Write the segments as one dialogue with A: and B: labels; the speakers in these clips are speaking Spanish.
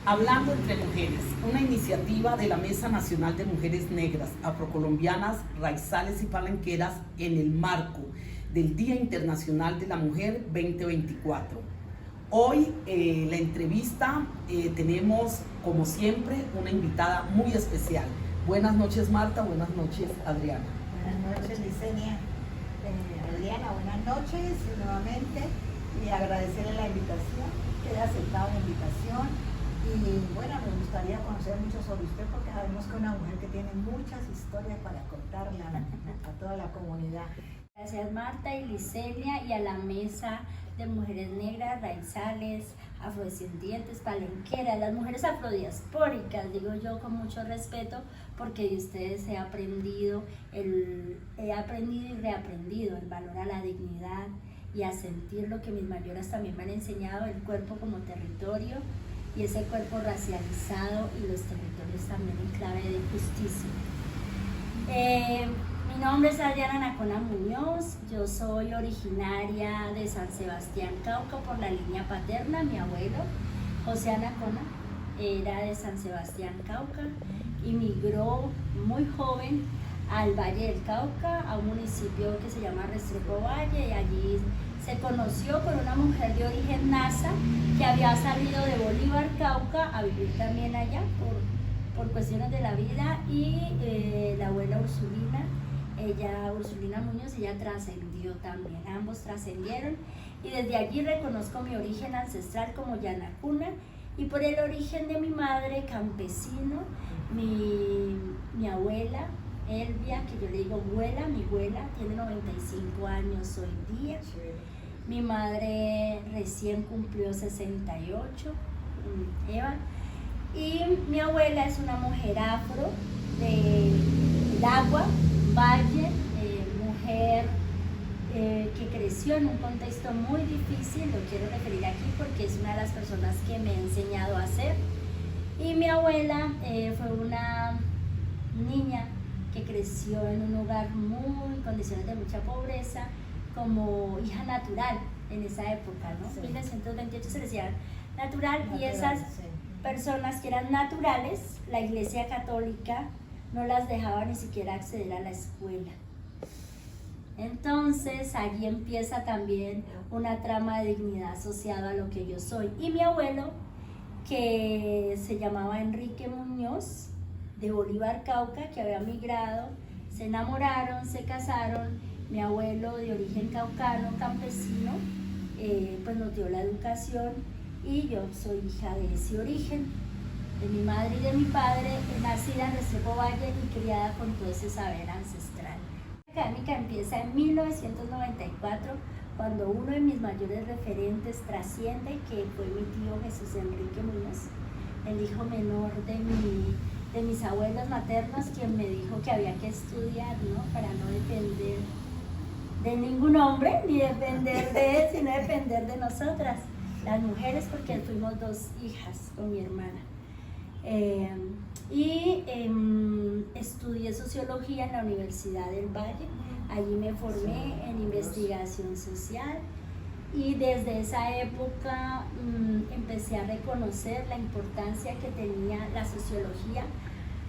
A: Hablando entre Mujeres, una iniciativa de la Mesa Nacional de Mujeres Negras, Afrocolombianas, Raizales y Palenqueras en el marco del Día Internacional de la Mujer 2024. Hoy la entrevista tenemos, como siempre, una invitada muy especial. Buenas noches, Marta. Buenas noches, Adriana.
B: Buenas noches, Licenia. Adriana, buenas noches nuevamente y agradecerle la invitación, que haya aceptado la invitación. Y bueno, me gustaría conocer mucho sobre usted porque sabemos que es una mujer que tiene muchas historias para contarle a toda la comunidad.
C: Gracias Marta y Licenia y a la Mesa de Mujeres Negras, Raizales, Afrodescendientes, Palenqueras, las mujeres afrodiaspóricas, digo yo con mucho respeto porque de ustedes he aprendido y reaprendido el valor a la dignidad y a sentir lo que mis mayoras también me han enseñado, el cuerpo como territorio y ese cuerpo racializado y los territorios también en clave de justicia. Mi nombre es Adriana Anacona Muñoz, yo soy originaria de San Sebastián, Cauca, por la línea paterna. Mi abuelo, José Anacona, era de San Sebastián, Cauca, y migró muy joven al Valle del Cauca, a un municipio que se llama Restrepo Valle, y allí se conoció con una mujer de origen nasa que había salido de Bolívar, Cauca, a vivir también allá por cuestiones de la vida, y la abuela Ursulina Muñoz, ella trascendió también, ambos trascendieron, y desde allí reconozco mi origen ancestral como Yanacuna, y por el origen de mi madre, campesino, mi abuela, Elvia, que yo le digo abuela, mi abuela tiene 95 años hoy día. Mi madre recién cumplió 68, Eva, y mi abuela es una mujer afro del Agua, Valle, mujer que creció en un contexto muy difícil, lo quiero referir aquí porque es una de las personas que me ha enseñado a hacer. Y mi abuela fue una niña que creció en un hogar en condiciones de mucha pobreza, como hija natural en esa época, ¿no? Sí. 1928 se decía natural, y esas personas que eran naturales, la Iglesia Católica no las dejaba ni siquiera acceder a la escuela. Entonces allí empieza también una trama de dignidad asociada a lo que yo soy. Y mi abuelo, que se llamaba Enrique Muñoz, de Bolívar, Cauca, que había migrado, se enamoraron, se casaron. Mi abuelo, de origen caucano, campesino, pues nos dio la educación, y yo soy hija de ese origen, de mi madre y de mi padre, nacida en Restrepo Valle y criada con todo ese saber ancestral. La académica empieza en 1994, cuando uno de mis mayores referentes trasciende, que fue mi tío Jesús Enrique Muñoz, el hijo menor de mis abuelos maternos, quien me dijo que había que estudiar, ¿no? Para no depender de ningún hombre, ni depender de él, sino depender de nosotras, las mujeres, porque fuimos dos hijas con mi hermana. Estudié sociología en la Universidad del Valle, allí me formé en investigación social, y desde esa época empecé a reconocer la importancia que tenía la sociología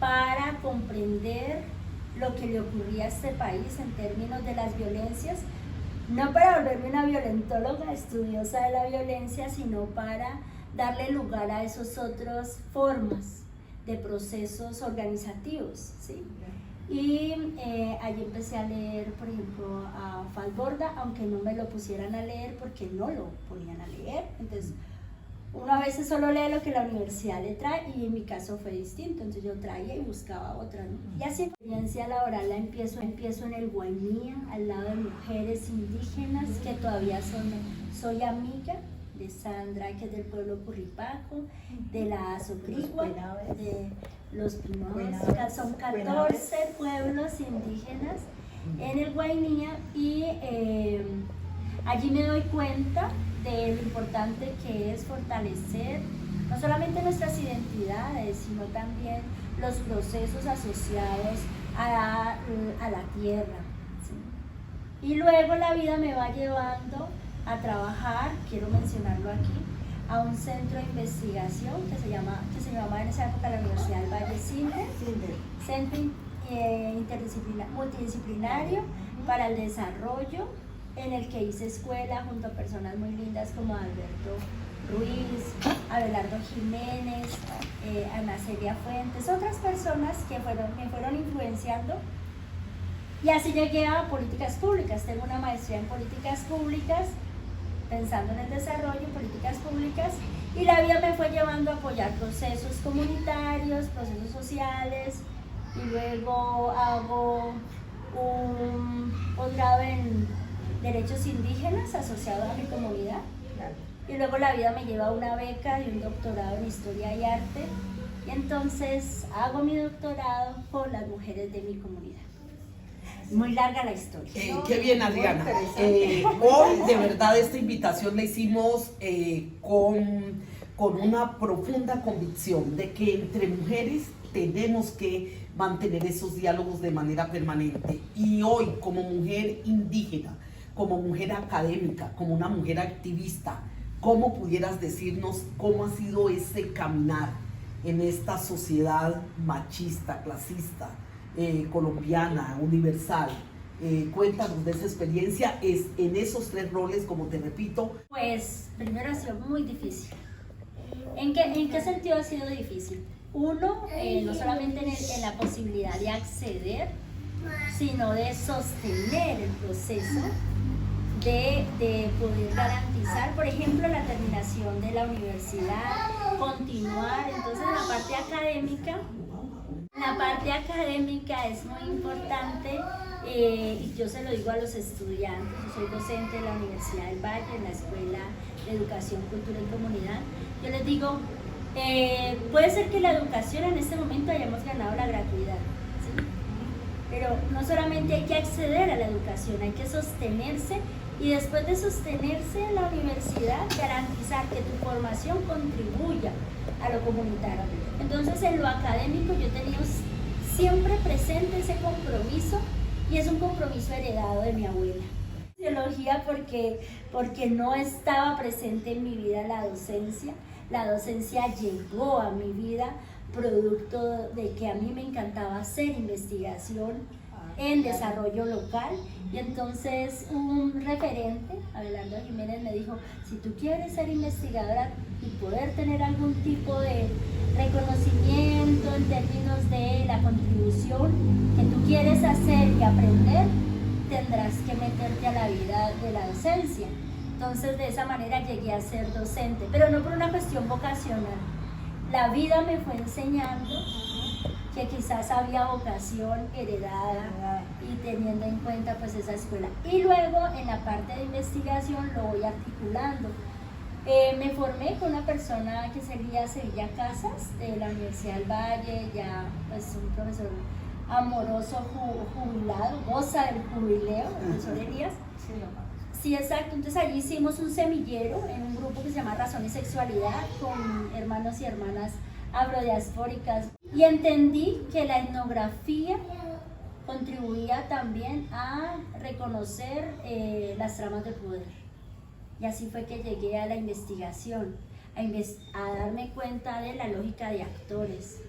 C: para comprender lo que le ocurría a este país en términos de las violencias, no para volverme una violentóloga estudiosa de la violencia, sino para darle lugar a esas otras formas de procesos organizativos, ¿sí? Y allí empecé a leer, por ejemplo, a Falborda, aunque no me lo pusieran a leer porque no lo ponían a leer. Entonces, uno a veces solo lee lo que la universidad le trae, y en mi caso fue distinto, entonces yo traía y buscaba otra, ¿no? Y así, la experiencia laboral la empiezo en el Guainía, al lado de mujeres indígenas que todavía soy amiga de Sandra, que es del pueblo Curripaco, de la Azocrigua, de los Pinoas, son 14 pueblos indígenas en el Guainía, y allí me doy cuenta de lo importante que es fortalecer no solamente nuestras identidades, sino también los procesos asociados a la tierra, ¿sí? Y luego la vida me va llevando a trabajar, quiero mencionarlo aquí, a un centro de investigación que se llamaba en esa época la Universidad del Valle CINDE, Centro Multidisciplinario para el Desarrollo, en el que hice escuela junto a personas muy lindas como Alberto Ruiz, Abelardo Jiménez, Ana Celia Fuentes, otras personas que me fueron influenciando. Y así llegué a políticas públicas. Tengo una maestría en políticas públicas, pensando en el desarrollo, políticas públicas, y la vida me fue llevando a apoyar procesos comunitarios, procesos sociales, y luego hago un posgrado en derechos indígenas asociado a mi comunidad, y luego la vida me lleva a una beca y un doctorado en historia y arte, y entonces hago mi doctorado con las mujeres de mi comunidad. Muy larga la historia.
A: Qué bien, Adriana. Hoy, de verdad, esta invitación la hicimos con una profunda convicción de que entre mujeres tenemos que mantener esos diálogos de manera permanente. Y hoy, como mujer indígena, como mujer académica, como una mujer activista, ¿cómo pudieras decirnos cómo ha sido ese caminar en esta sociedad machista, clasista, colombiana, universal? Cuéntanos de esa experiencia en esos 3 roles, como te repito.
C: Pues primero ha sido muy difícil. ¿En qué sentido ha sido difícil? Uno, no solamente en la posibilidad de acceder, sino de sostener el proceso, de poder garantizar, por ejemplo, la terminación de la universidad, continuar. Entonces, la parte académica es muy importante, y yo se lo digo a los estudiantes. Yo soy docente de la Universidad del Valle, en la Escuela de Educación, Cultura y Comunidad. Yo les digo, puede ser que la educación en este momento hayamos ganado la gratuidad, ¿sí? Pero no solamente hay que acceder a la educación, hay que sostenerse, y después de sostenerse en la universidad, garantizar que tu formación contribuya a lo comunitario. Entonces, en lo académico yo he tenido siempre presente ese compromiso, y es un compromiso heredado de mi abuela. Sociología porque no estaba presente en mi vida la docencia. La docencia llegó a mi vida producto de que a mí me encantaba hacer investigación en desarrollo local, y entonces un referente, Abelardo Jiménez, me dijo: si tú quieres ser investigadora y poder tener algún tipo de reconocimiento en términos de la contribución que tú quieres hacer y aprender, tendrás que meterte a la vida de la docencia. Entonces, de esa manera llegué a ser docente, pero no por una cuestión vocacional. La vida me fue enseñando que quizás había vocación heredada, y teniendo en cuenta pues esa escuela. Y luego en la parte de investigación lo voy articulando. Me formé con una persona que sería Sevilla Casas, de la Universidad del Valle, ya pues un profesor amoroso, jubilado, goza del jubileo, el profesor Elías. Sí, exacto. Entonces allí hicimos un semillero en un grupo que se llama Razón y Sexualidad, con hermanos y hermanas afrodiaspóricas, y entendí que la etnografía contribuía también a reconocer las tramas de poder, y así fue que llegué a la investigación, a darme cuenta de la lógica de actores.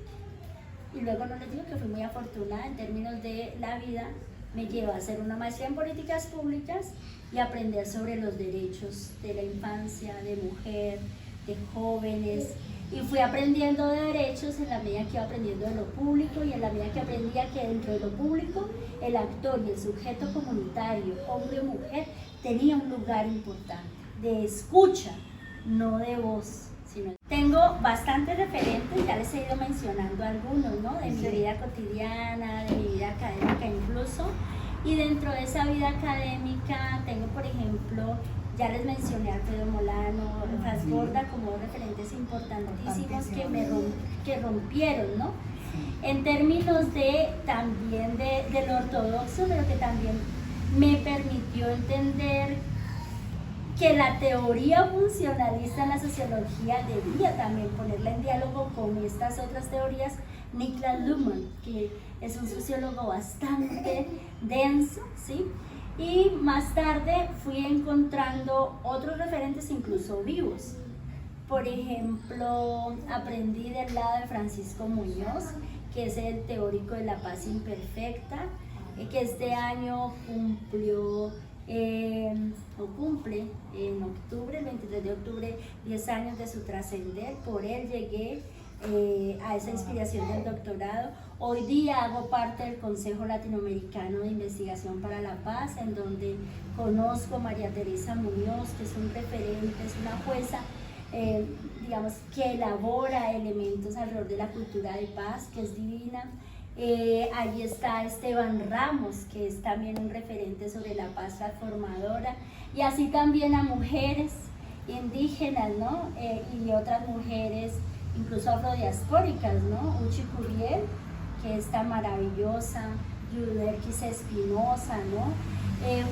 C: Y luego no les digo que fui muy afortunada en términos de la vida. Me llevó a hacer una maestría en políticas públicas y aprender sobre los derechos de la infancia, de mujer, de jóvenes, y fui aprendiendo de derechos en la medida que iba aprendiendo de lo público, y en la medida que aprendía que dentro de lo público el actor y el sujeto comunitario, hombre o mujer, tenía un lugar importante de escucha, no de voz. Tengo bastantes referentes, ya les he ido mencionando algunos, ¿no? De mi vida cotidiana, de mi vida académica incluso, y dentro de esa vida académica tengo, por ejemplo, ya les mencioné a Alfredo Molano, Fras Borda, como referentes importantísimos que rompieron, ¿no? En términos de también de lo ortodoxo, pero que también me permitió entender que la teoría funcionalista en la sociología debía también ponerla en diálogo con estas otras teorías. Niklas Luhmann, que es un sociólogo bastante denso, ¿sí? Y más tarde fui encontrando otros referentes incluso vivos. Por ejemplo, aprendí del lado de Francisco Muñoz, que es el teórico de la paz imperfecta, que este año cumple en octubre, el 23 de octubre, 10 años de su trascender. Por él llegué a esa inspiración del doctorado. Hoy día hago parte del Consejo Latinoamericano de Investigación para la Paz, en donde conozco a María Teresa Muñoz, que es un referente, es una jueza digamos, que elabora elementos alrededor de la cultura de paz, que es divina. Allí está Esteban Ramos, que es también un referente sobre la paz transformadora, y así también a mujeres indígenas, ¿no? Y otras mujeres, incluso afrodiaspóricas, ¿no? Uchi Curiel, que es tan maravillosa, Yuderquis Espinosa, ¿no?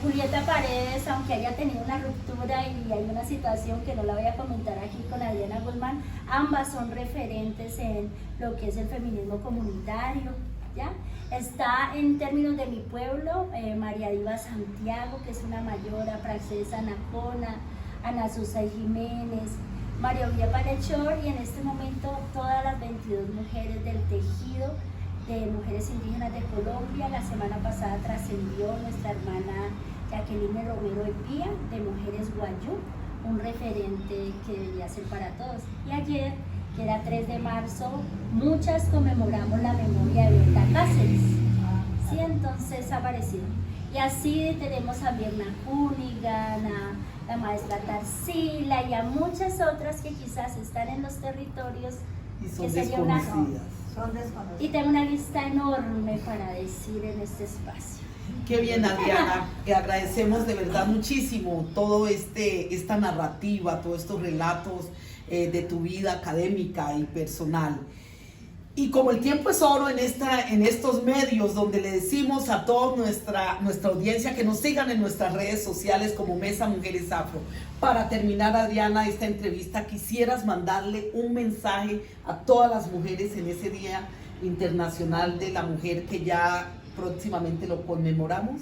C: Julieta Paredes, aunque haya tenido una ruptura y hay una situación que no la voy a comentar aquí con Adriana Guzmán, ambas son referentes en lo que es el feminismo comunitario, ¿ya? Está en términos de mi pueblo, María Diva Santiago, que es una mayora, Praxedes Anacona, Ana Susay Jiménez, María Olivia Palechor, y en este momento todas las 22 mujeres del tejido de mujeres indígenas de Colombia. La semana pasada trascendió nuestra hermana Jacqueline Romero Epía, de Mujeres Guayú, un referente que debería ser para todos. Y ayer, que era 3 de marzo, muchas conmemoramos la memoria de Berta Cáceres. Sí, entonces aparecieron. Y así tenemos a Mirna Cunigan, a la maestra Tarsila y a muchas otras que quizás están en los territorios
A: y son desconocidas.
C: Y tengo una lista enorme para decir en este espacio.
A: Qué bien, Adriana, agradecemos de verdad muchísimo todo esta narrativa, todos estos relatos de tu vida académica y personal. Y como el tiempo es oro en estos medios donde le decimos a toda nuestra audiencia que nos sigan en nuestras redes sociales como Mesa Mujeres Afro. Para terminar, Adriana, esta entrevista, quisieras mandarle un mensaje a todas las mujeres en ese Día Internacional de la Mujer que ya próximamente lo conmemoramos.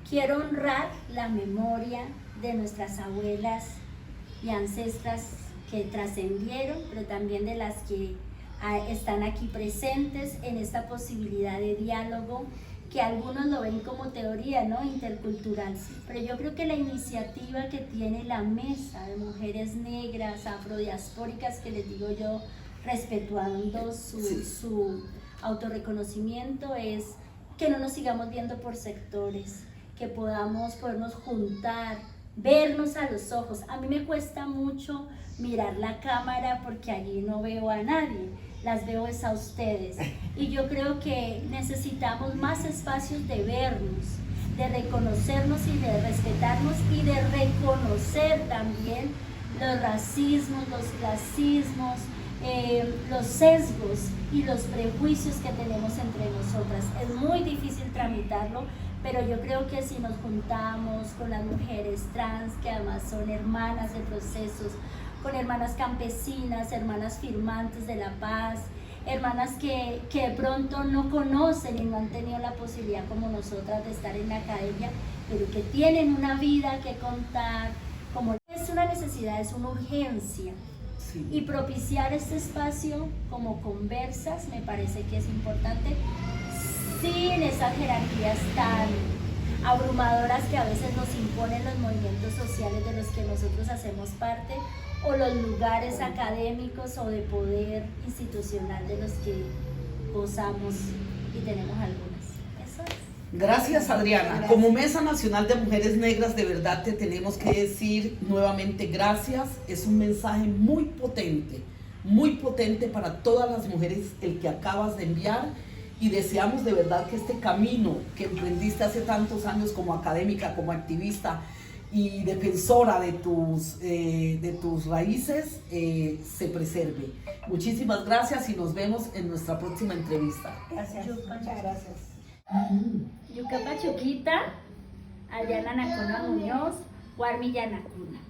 C: Quiero honrar la memoria de nuestras abuelas y ancestras que trascendieron, pero también de las que están aquí presentes en esta posibilidad de diálogo, que algunos lo ven como teoría, ¿no? Intercultural, pero yo creo que la iniciativa que tiene la Mesa de Mujeres Negras, Afrodiaspóricas, que les digo yo, respetuando su autorreconocimiento, es que no nos sigamos viendo por sectores, que podernos juntar, vernos a los ojos. A mí me cuesta mucho mirar la cámara porque allí no veo a nadie, las veo es a ustedes. Y yo creo que necesitamos más espacios de vernos, de reconocernos y de respetarnos y de reconocer también los racismos, los clasismos, los sesgos y los prejuicios que tenemos entre nosotras. Es muy difícil tramitarlo, pero yo creo que si nos juntamos con las mujeres trans, que además son hermanas de procesos, con hermanas campesinas, hermanas firmantes de la paz, hermanas que de pronto no conocen y no han tenido la posibilidad como nosotras de estar en la academia, pero que tienen una vida que contar, como es una necesidad, es una urgencia. Sí. Y propiciar este espacio como conversas me parece que es importante, sin esas jerarquías tan abrumadoras que a veces nos imponen los movimientos sociales de los que nosotros hacemos parte, o los lugares académicos o de poder institucional de los que gozamos y tenemos algunas. Eso es.
A: Gracias, Adriana. Gracias. Como Mesa Nacional de Mujeres Negras, de verdad te tenemos que decir nuevamente gracias. Es un mensaje muy potente para todas las mujeres el que acabas de enviar, y deseamos de verdad que este camino que emprendiste hace tantos años como académica, como activista y defensora de tus raíces se preserve. Muchísimas gracias y nos vemos en nuestra próxima entrevista.
B: Gracias, muchas gracias.
C: Yucapa Chuquita, Adriana Nacona Muñoz, Guarmi Yanacuna.